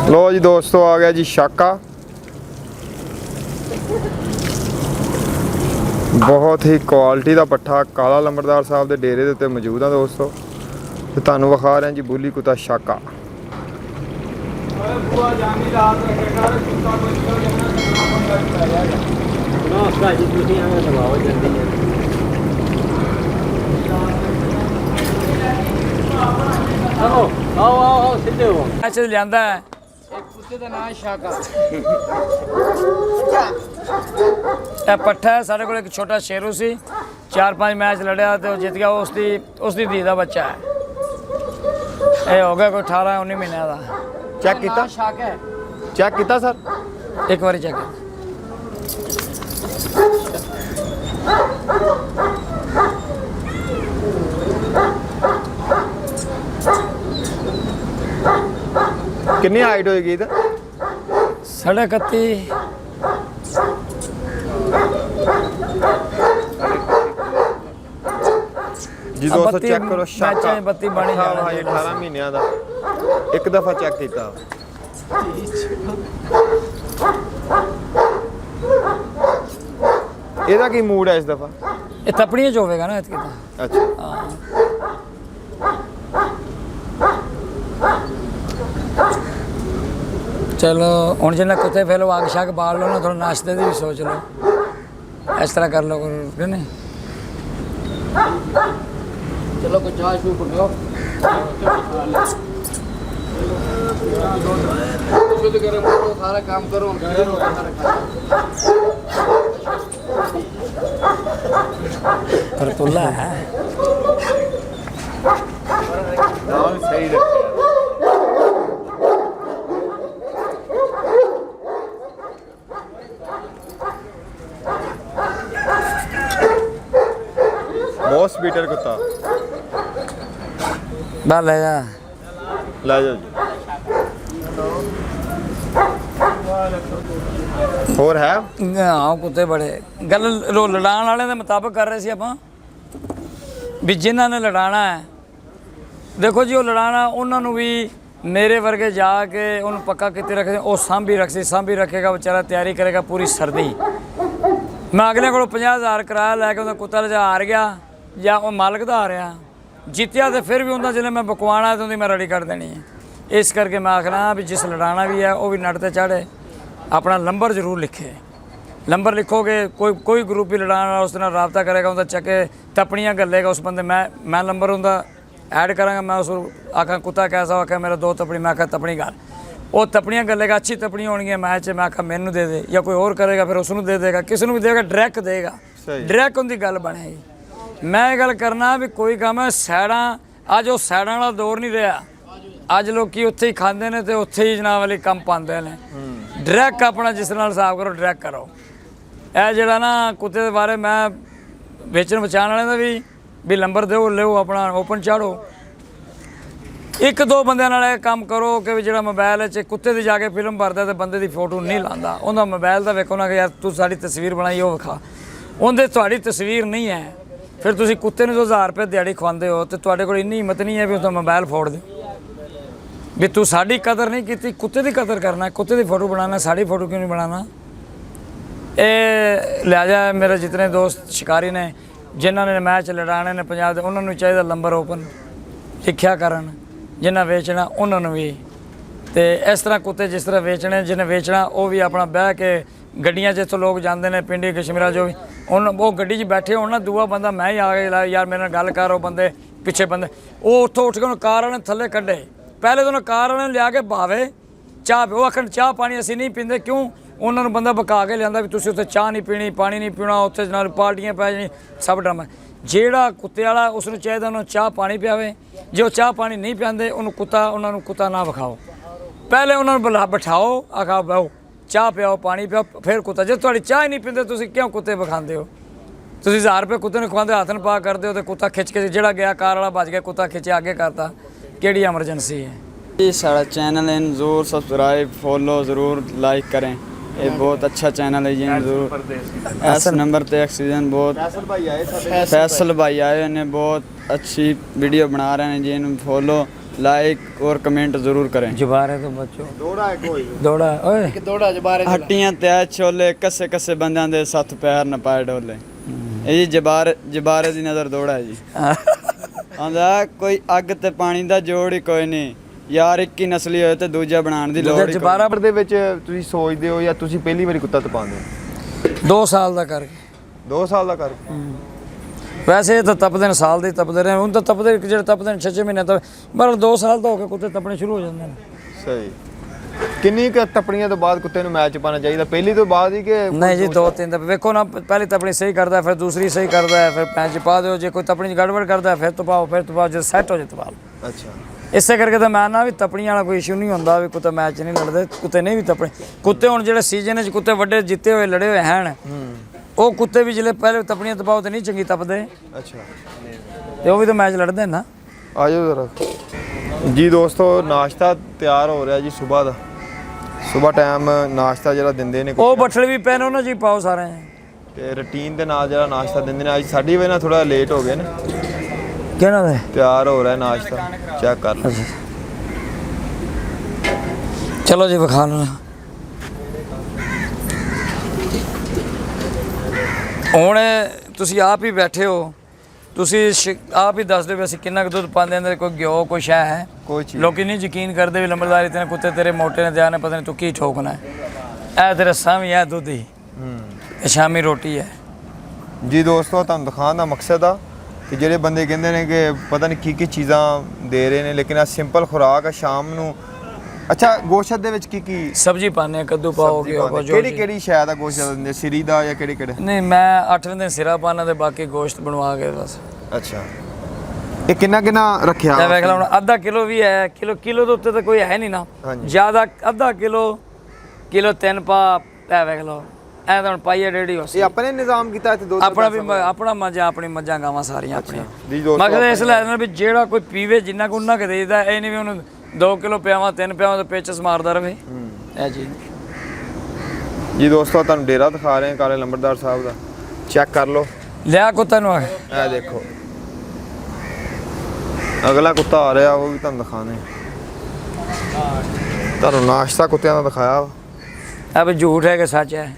लो जी दोस्तों आ गया जी शाका। बहुत ही क्वालिटी का पट्ठा काला लंबरदार साहब के डेरे के उत्ते मौजूद है दोस्तों। तो तुहानूं विखा रहे हैं जी बूली कुत्ता शाका। लियांदा है कुत्ते दा नाम शाका। पट्ठा है साढ़े को एक छोटा शेरू सी 4-5 मैच लड़िया तो जित गया। उसकी धी का बच्चा है। ये हो गया कोई 18-19 महीने का। चेक किया चेक किया सर एक बार चेक कितनी हाइट होएगी इधर? 31.5 जी दोस्तों चेक करो शाका 32 बनी जाना 18 महीनों का। एक दफा चेक किया। ਇਹਦਾ ਕੀ ਮੂਡ ਹੈ ਇਸ ਦਫਾ? ਇਹ ਤਪੜੀਆਂ ਚ ਹੋਵੇਗਾ ਨਾ ਇਤਕੀ ਤਾਂ। ਅੱਛਾ चलो हुण जिन्ना कुत्ते फिर अग शग बाल लो ना, थोड़ा नाश्ते की भी सोच लो, इस तरह कर लो कि नहीं। चलो कुछ चाय शू करो, सारा काम करो। फरतुल्ला है सही रखे। बहुत स्पीटर कुत्ता बाल ले जा जी। और है हाँ कुत्ते बड़े गल लड़ाण वाले के मुताबिक कर रहे थे आप भी जिन्होंने लड़ाना है। देखो जी वो लड़ाना उन्होंने भी मेरे वर्गे जाके उन्होंने पक्का कितने रखे वो सांभी रखेगा बेचारा, तैयारी करेगा पूरी सर्दी। मैं अगले को 50,000 किराया लैके उन्हें कुत्ता लिजा हार गया या वो मालक का हारिया जितया तो फिर भी उन्हें जिले मैं बकवाना तो मैं रेडी कर देनी है। इस करके मैं आखना भी जिस लड़ाना भी है वो भी नट ते चढ़े, अपना नंबर जरूर लिखे। नंबर लिखोगे कोई ग्रुप भी लड़ाना उस नाल राबता करेगा, उनका चके तपड़ियाँ गलेगा उस बंदे। मैं नंबर उनका ऐड कराँगा, मैं उस आखा कुत्ता कैसा आखा मेरा 2 तपड़ी, मैं आखा तपड़ी कर वो तपड़ियाँ गलेगा, अच्छी तपड़ियाँ होंगी मैच मैं आखा मैनू दे दे, या कोई और करेगा फिर उसनू दे देगा, किसी भी देगा, डायरैक्ट देगा। डायरैक्ट उनकी गल बनेगी। मैं गल करना भी कोई काम है सैडा, अज वो सैडा वाला दौर नहीं रहा। अज लोग उत्थे ही खाते हैं तो उत्थे ही जनाब वाली कम पाते हैं। डायरैक्ट अपना जिस नाल हिसाब करो डायरैक्ट करो। यह जरा ना कुत्ते के बारे मैं बेचन बचाने वाले का भी नंबर दो लो, अपना ओपन चाड़ो। 1-2 बंद काम करो कि जो मोबाइल कुत्ते की जाके फिल्म भरता तो बंदे की फोटो नहीं लाता, उन्होंने मोबाइल का वेखो ना कि यार तू साड़ी तस्वीर बनाई वो विखा, उनके थोड़ी तस्वीर नहीं है। फिर तुम कुत्ते ने 1000 रुपये दिहाड़ी खुआते हो तो तुहाडे कोल इन्नी हिम्मत नहीं है भी उसका मोबाइल फोड़ दे भी तू साड़ी कदर नहीं की, कुत्ते की कदर करना, कुत्ते की फोटो बनाना, साड़ी फोटो क्यों नहीं बनाना। ये लिहाजा मेरे जितने दोस्त शिकारी ने जिन्होंने मैच लड़ाने ने पंजाब के, उन्होंने चाहिए नंबर ओपन लिखा करन, जिन्हें बेचना उन्होंने भी। तो इस तरह कुत्ते जिस तरह बेचने, जिन्हें बेचना वो भी अपना बह के गड्डियां जितों लोग जाते हैं पिंडी कश्मीरा जो भी वो गड्डी बैठे हो ना, दूआ बंदा मैं ही आ गया यार मेरे नाल गल कर, बंदे पिछे बंदे वो उठो उठ के उन्होंने कार वाले थले कड्डे। पहले तो उन्होंने कार वाले लिया के भावे चाह वो आखन चाह पानी असीं नहीं पींदे, क्यों उन्होंने बंदा बका के लिया भी तुसीं उत्थे चाह नहीं पीनी, पानी नहीं पीना, उत्थे नाल पार्टियां पै जानी, सब ड्रामा। जेड़ा कुत्ते वाला उसनूं चाहिए उन्होंने चाह पानी पियावे, जो चाह पानी नहीं पियाते उन्होंने कुत्ता ना विखाओ। पहले उन्होंने बिठाओ आखा बहो चाह पियाओ पानी पियाओ फिर कुत्ता। जो तुहाडी चाह ही नहीं पींदे तुसीं क्यों कुत्ते विखांदे हो? तुसीं 1000 रुपये कुत्ते नूं खवांदे हत्थ पा करदे हो तो कुत्ता खिच के जिहड़ा गया कार वाला बच गया, कुत्ता खिचे आगे करता, किहड़ी एमरजेंसी है। ये सारा चैनल है ज़रूर सब्सक्राइब फॉलो ज़रूर लाइक करें, ये बहुत अच्छा चैनल है जी। ज़रूर एस नंबर पे ऑक्सीजन बहुत फैसल भाई आए ने बहुत अच्छी वीडियो बना रहे हैं जी, इन्हें फॉलो लाइक और कमेंट ज़रूर करें। जबारे तो बच्चों ਦੌੜਾ ਹੈ ਕੋਈ दौड़ा ओए हट्टियां त्याज छोले कसे कसे बंदियां दे सत्त पैर न पाए डोले। ये जी जबारे दी नज़र दौड़ा है जी। आंदा कोई अग ते पानी दा जोड़ ही कोई नहीं यार, एक ही नस्ली होए ते दूजा बनाने दी लोड़ ही कोई ਜਬਾਰਾ ਦੇ ਵਿੱਚ ਤੁਸੀਂ ਸੋਚਦੇ ਹੋ ਜਾਂ ਤੁਸੀਂ ਪਹਿਲੀ ਵਾਰੀ ਕੁੱਤਾ ਤਪਾਉਂਦੇ ਹੋ 2 ਸਾਲ ਦਾ ਕਰਕੇ 2 ਸਾਲ ਦਾ ਕਰਕੇ ਵੈਸੇ ਤਾਂ ਤਪਦੇ ਨੇ ਸਾਲ ਦੇ ਤਪਦੇ ਰਹੇ ਹੁਣ ਤਾਂ ਤਪਦੇ ਜਿਹੜੇ ਤਪਦੇ ਨੇ 6 ਮਹੀਨੇ ਤੱਕ ਪਰ 2 ਸਾਲ ਤਾਂ ਹੋ ਕੇ ਕੁੱਤੇ ਤਪਣੇ ਸ਼ੁਰੂ ਹੋ ਜਾਂਦੇ ਨੇ। ਸਹੀ ਕਿੰਨੀ ਕੁ ਤਪਣੀਆਂ ਤੋਂ ਬਾਅਦ ਕੁੱਤੇ ਨੂੰ ਮੈਚ ਪਾਣਾ ਚਾਹੀਦਾ ਪਹਿਲੀ ਤੋਂ ਬਾਅਦ ਹੀ ਕਿ ਨਹੀਂ ਜੀ 2-3 ਦਫੇ ਵੇਖੋ ਨਾ, ਪਹਿਲੀ ਤਪਣੀ ਸਹੀ ਕਰਦਾ ਫਿਰ ਦੂਸਰੀ ਸਹੀ ਕਰਦਾ ਹੈ, ਫਿਰ ਪੈਂਚ ਪਾ ਦਿਓ, ਜੇ ਕੋਈ ਤਪਣੀ 'ਚ ਗੜਬੜ ਕਰਦਾ ਫਿਰ ਤਪਾਓ, ਫਿਰ ਤਪਾਓ, ਜਦ ਸੈੱਟ ਹੋ ਜਾਏ ਤਪਾ ਲਓ। ਅੱਛਾ ਇਸੇ ਕਰਕੇ ਤਾਂ ਮੈਂ ਨਾ ਵੀ ਤਪਣੀਆਂ ਵਾਲਾ ਕੋਈ ਇਸ਼ੂ ਨਹੀਂ ਹੁੰਦਾ ਵੀ ਕੁੱਤੇ ਮੈਚ ਨਹੀਂ ਲੜਦੇ, ਕੁੱਤੇ ਨਹੀਂ ਵੀ ਤਪਣੇ ਕੁੱਤੇ ਹੁਣ ਜਿਹੜੇ ਸੀਜ਼ਨ 'ਚ ਕੁੱਤੇ ਵੱਡੇ ਜਿੱਤੇ ਹੋਏ ਲੜੇ ਹੋਏ ਹਨ ਉਹ ਕੁੱਤੇ ਵੀ ਜਿਹੜੇ ਪਹਿਲੇ ਤਪਣੀਆਂ ਤਪਾਓ ਤੇ ਨਹੀਂ ਚੰਗੀ ਤਪਦੇ ਅੱਛਾ ਤੇ ਉਹ ਵੀ ਤਾਂ ਮੈਚ ਲੜਦੇ ਨੇ ਨਾ। ਆ ਜਾਓ ਜ਼ਰਾ ਜੀ ਦੋਸਤੋ, ਨਾਸ਼ਤਾ ਤਿਆਰ ਹੋ ਰਿਹਾ ਜੀ ਸਵੇਰ ਦਾ। ਸਵੇਰ ਟਾਈਮ ਨਾਸ਼ਤਾ ਜਿਹੜਾ ਦਿੰਦੇ ਨੇ ਉਹ ਬੱਠਲ ਵੀ ਪੈਨ ਉਹਨਾਂ 'ਚ ਹੀ ਪਾਓ ਸਾਰੇ ਤੇ ਰੁਟੀਨ ਦੇ ਨਾਲ ਜਿਹੜਾ ਨਾਸ਼ਤਾ ਦਿੰਦੇ ਨੇ। ਅੱਜ ਸਾਡੀ ਵਜ੍ਹਾ ਨਾਲ ਥੋੜਾ ਲੇਟ ਹੋ ਗਏ ਨੇ। ਕਿਹਨਾਂ ਦੇ ਤਿਆਰ ਹੋ ਰਿਹਾ ਨਾਸ਼ਤਾ, ਚੈੱਕ ਕਰ ਲਓ। ਚਲੋ ਜੀ ਵਿਖਾ ਲਓ। ਹੁਣ ਤੁਸੀਂ ਆਪ ਹੀ ਬੈਠੇ ਹੋ, ਤੁਸੀਂ ਆਪ ਹੀ ਦੱਸ ਦਿਓ ਵੀ ਅਸੀਂ ਕਿੰਨਾ ਕੁ ਦੁੱਧ ਪਾਉਂਦੇ ਹਾਂ, ਕੋਈ ਘਿਓ ਕੋਈ ਸ਼ੈ ਹੈ। ਕੋਈ ਚੀਜ਼ ਲੋਕੀ ਨਹੀਂ ਯਕੀਨ ਕਰਦੇ ਵੀ ਲੰਬੜਦਾਰੀ ਤੇ ਕੁੱਤੇ ਤੇਰੇ ਮੋਟੇ ਨੇ ਧਿਆਨ ਪਤਾ ਨਹੀਂ ਤੂੰ ਕੀ ਠੋਕਣਾ ਹੈ। ਇਹ ਤੇਰਾ ਸਾਂ ਵੀ ਹੈ ਦੁੱਧ ਹੀ ਤੇ ਸ਼ਾਮੀ ਰੋਟੀ ਹੈ। ਜੀ ਦੋਸਤੋ, ਤੁਹਾਨੂੰ ਦਿਖਾਉਣ ਦਾ ਮਕਸਦ ਆ ਕਿ ਜਿਹੜੇ ਬੰਦੇ ਕਹਿੰਦੇ ਨੇ ਕਿ ਪਤਾ ਨਹੀਂ ਕੀ ਚੀਜ਼ਾਂ ਦੇ ਰਹੇ ਨੇ, ਲੇਕਿਨ ਆ ਸਿੰਪਲ ਖੁਰਾਕ ਆ ਸ਼ਾਮ ਨੂੰ। ਅੱਛਾ, ਗੋਸ਼ਤ ਦੇ ਵਿੱਚ ਕੀ ਸਬਜ਼ੀ ਪਾਣੇ ਕੱਦੂ ਪਾਓਗੇ ਕਿਹੜੀ ਸ਼ਾਇਦ ਆ ਗੋਸ਼ਤ ਦਿੰਦੇ, ਸਿਰੀ ਦਾ ਜਾਂ ਕਿਹੜੇ ਨਹੀਂ ਮੈਂ 8 ਦਿਨ ਸਿਰਾ ਪਾਣਾ ਤੇ ਬਾਕੀ ਗੋਸ਼ਤ ਬਣਵਾ ਕੇ ਬਸ। ਅੱਛਾ, ਇਹ ਕਿੰਨਾ ਰੱਖਿਆ? ਇਹ ਵੇਖ ਲਾ ਹੁਣ ਅੱਧਾ ਕਿਲੋ ਵੀ ਹੈ, ਕਿਲੋ ਦੇ ਉੱਤੇ ਤਾਂ ਕੋਈ ਹੈ ਨਹੀਂ ਨਾ ਜ਼ਿਆਦਾ। ਅੱਧਾ ਕਿਲੋ 3 ਪਾ ਇਹ ਵੇਖ ਲਓ, ਇਹ ਤਾਂ ਹੁਣ ਪਾਈਏ ਡੇਢੀ ਹੋ ਇਹ ਆਪਣੇ ਨਿਜ਼ਾਮ ਕੀਤਾ ਇੱਥੇ ਦੁੱਧ ਆਪਣਾ ਵੀ ਆਪਣਾ ਮੱਝਾਂ ਆਪਣੀ ਮੱਝਾਂ ਗਾਵਾਂ ਸਾਰੀਆਂ ਆਪਣੀਆਂ। ਜੀ ਦੋਸਤੋ, ਮਕਸਦ ਇਸ ਲਈ ਵੀ ਜਿਹੜਾ ਕੋਈ ਪੀਵੇ ਜਿੰਨਾ ਕੁ ਉਹਨਾਂ ਕੁ ਦੇਈਦਾ, ਇਹ ਨਹੀਂ ਵੀ ਉਹਨੂੰ 2 ਕਿਲੋ ਪਿਆਵਾਂ 3 ਪਿਆਵਾਂ ਤੇ ਪੇਚਸ ਮਾਰਦਾ ਰਵੇ ਇਹ ਜੀ। ਜੀ ਦੋਸਤੋ, ਤੁਹਾਨੂੰ ਡੇਰਾ ਦਿਖਾ ਰਹੇ ਹਾਂ ਕਾਲੇ ਲੰਬੜਦਾਰ ਸਾਹਿਬ ਦਾ, ਚੈੱਕ ਕਰ ਲਓ। ਲਿਆ ਕੁੱਤਾ ਨੂੰ ਇਹ ਦੇਖੋ, ਅਗਲਾ ਕੁੱਤਾ ਆ ਰਿਹਾ, ਉਹ ਵੀ ਤੁਹਾਨੂੰ ਦਿਖਾਣੇ। ਤੁਹਾਨੂੰ ਨਾਸ਼ਤਾ ਕੁੱਤਿਆਂ ਦਾ ਦਿਖਾਇਆ, ਇਹ ਵੀ ਝੂਠ ਹੈ ਕਿ ਸੱਚ ਹੈ?